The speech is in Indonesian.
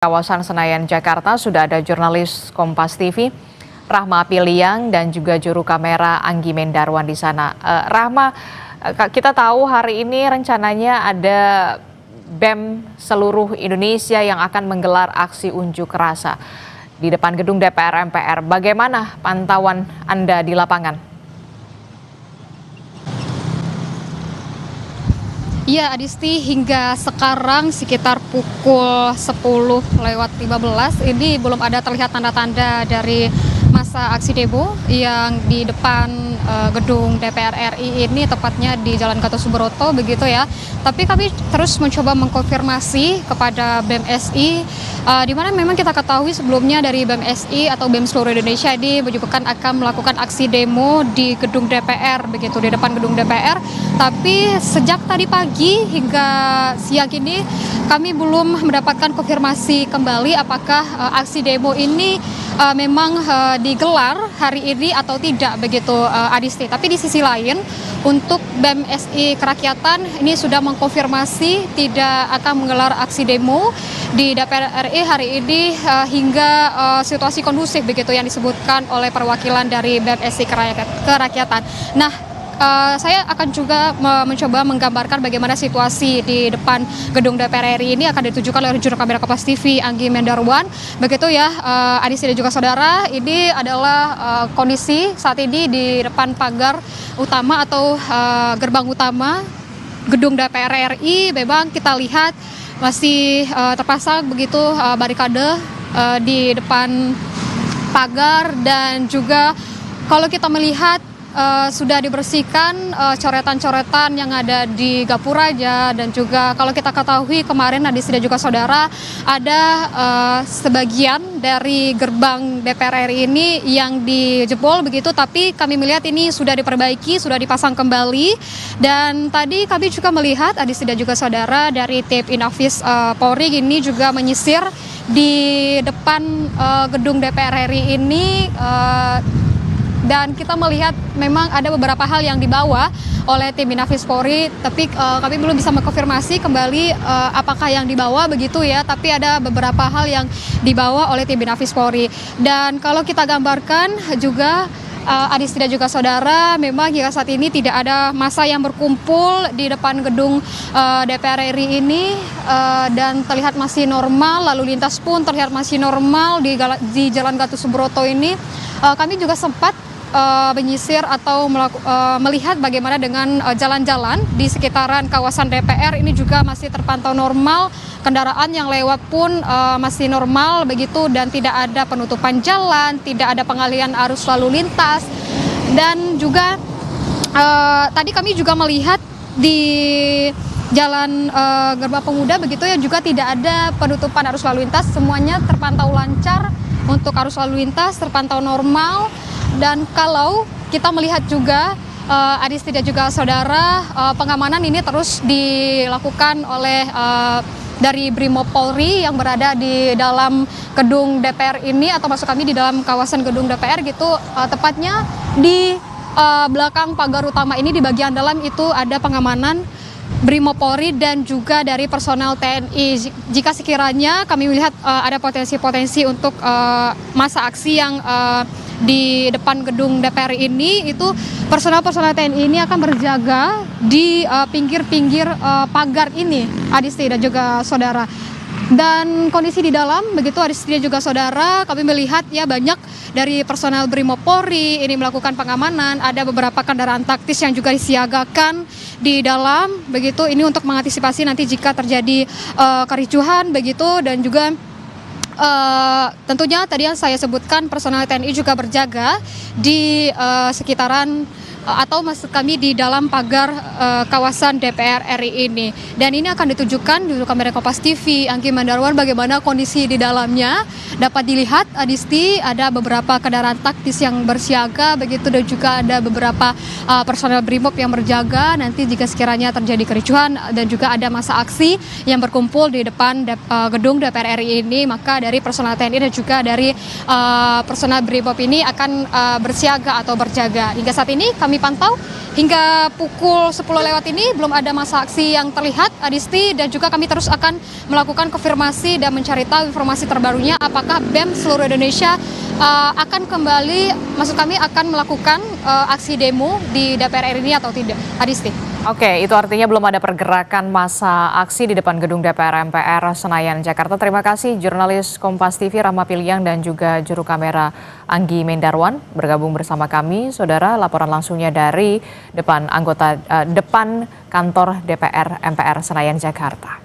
Kawasan Senayan, Jakarta sudah ada jurnalis Kompas TV, Rahma Piliang dan juga juru kamera Anggi Mendarwan di sana. Rahma, kita tahu hari ini rencananya ada BEM seluruh Indonesia yang akan menggelar aksi unjuk rasa di depan gedung DPR MPR. Bagaimana pantauan Anda di lapangan? Ya, Adisti, hingga sekarang sekitar pukul 10:15 ini belum ada terlihat tanda-tanda dari masa aksi demo yang di depan gedung DPR RI ini, tepatnya di Jalan Gatot Subroto begitu ya. Tapi kami terus mencoba mengkonfirmasi kepada BEM SI, di mana memang kita ketahui sebelumnya dari BEM SI atau BEM seluruh Indonesia ini menyebutkan akan melakukan aksi demo di gedung DPR begitu, di depan gedung DPR. Tapi sejak tadi pagi hingga siang ini kami belum mendapatkan konfirmasi kembali apakah aksi demo ini memang digelar hari ini atau tidak begitu, Adisti. Tapi di sisi lain untuk BEM SI Kerakyatan ini sudah mengkonfirmasi tidak akan menggelar aksi demo di DPR RI hari ini hingga situasi kondusif begitu yang disebutkan oleh perwakilan dari BEM SI Kerakyatan. Nah, saya akan juga mencoba menggambarkan bagaimana situasi di depan gedung DPR RI ini akan ditujukan oleh juru kamera Kompas TV Anggi Mendarwan. Begitu ya, Adisti dan juga saudara, ini adalah kondisi saat ini di depan pagar utama atau gerbang utama gedung DPR RI. Memang kita lihat masih terpasang begitu barikade di depan pagar, dan juga kalau kita melihat sudah dibersihkan coretan-coretan yang ada di gapura aja. Dan juga kalau kita ketahui kemarin Adisti dan juga saudara, ada sebagian dari gerbang DPR RI ini yang dijebol begitu, tapi kami melihat ini sudah diperbaiki, sudah dipasang kembali. Dan tadi kami juga melihat Adisti dan juga saudara dari tim Inafis Polri ini juga menyisir di depan gedung DPR RI ini, dan kita melihat memang ada beberapa hal yang dibawa oleh tim Inafis Polri, tapi kami belum bisa mengkonfirmasi kembali apakah yang dibawa begitu ya, tapi ada beberapa hal yang dibawa oleh tim Inafis Polri. Dan kalau kita gambarkan juga Adisti dan juga saudara, memang hingga saat ini tidak ada massa yang berkumpul di depan gedung DPR RI ini, dan terlihat masih normal, lalu lintas pun terlihat masih normal di Jalan Gatot Subroto ini. Kami juga sempat menyisir atau melihat bagaimana dengan jalan-jalan di sekitaran kawasan DPR ini juga masih terpantau normal. Kendaraan yang lewat pun masih normal begitu, dan tidak ada penutupan jalan, tidak ada pengalihan arus lalu lintas. Dan juga tadi kami juga melihat di Jalan Gerbang Pemuda begitu ya, juga tidak ada penutupan arus lalu lintas, semuanya terpantau lancar untuk arus lalu lintas, terpantau normal. Dan kalau kita melihat juga Adisti dan juga saudara, pengamanan ini terus dilakukan oleh dari Brimob Polri yang berada di dalam gedung DPR ini, atau maksud kami di dalam kawasan gedung DPR gitu, tepatnya di belakang pagar utama ini di bagian dalam itu ada pengamanan Brimob Polri dan juga dari personel TNI. Jika sekiranya kami melihat ada potensi-potensi untuk masa aksi yang di depan gedung DPR ini, itu personel-personel TNI ini akan berjaga di pinggir-pinggir pagar ini, Adisti dan juga saudara. Dan kondisi di dalam begitu, Adisti dan juga saudara, kami melihat ya banyak dari personel Brimob Polri ini melakukan pengamanan. Ada beberapa kendaraan taktis yang juga disiagakan di dalam begitu, ini untuk mengantisipasi nanti jika terjadi kericuhan begitu. Dan juga tentunya tadi yang saya sebutkan, personel TNI juga berjaga di sekitaran atau maksud kami di dalam pagar kawasan DPR RI ini. Dan ini akan ditujukan di kamera Kompas TV Anggi Mendarwan bagaimana kondisi di dalamnya. Dapat dilihat Adisti, ada beberapa kendaraan taktis yang bersiaga begitu, dan juga ada beberapa personel Brimob yang berjaga nanti jika sekiranya terjadi kericuhan. Dan juga ada massa aksi yang berkumpul di depan gedung DPR RI ini, maka dari personel TNI dan juga dari personel Brimob ini akan bersiaga atau berjaga. Hingga saat ini kami kami pantau hingga pukul 10 lewat ini belum ada masa aksi yang terlihat, Adisti, dan juga kami terus akan melakukan konfirmasi dan mencari tahu informasi terbarunya apakah BEM seluruh Indonesia akan kembali, maksud kami akan melakukan aksi demo di DPR RI ini atau tidak, Adisti. Oke, itu artinya belum ada pergerakan massa aksi di depan gedung DPR MPR Senayan, Jakarta. Terima kasih jurnalis Kompas TV Rahma Piliang dan juga juru kamera Anggi Mendarwan bergabung bersama kami. Saudara, laporan langsungnya dari depan kantor DPR MPR Senayan, Jakarta.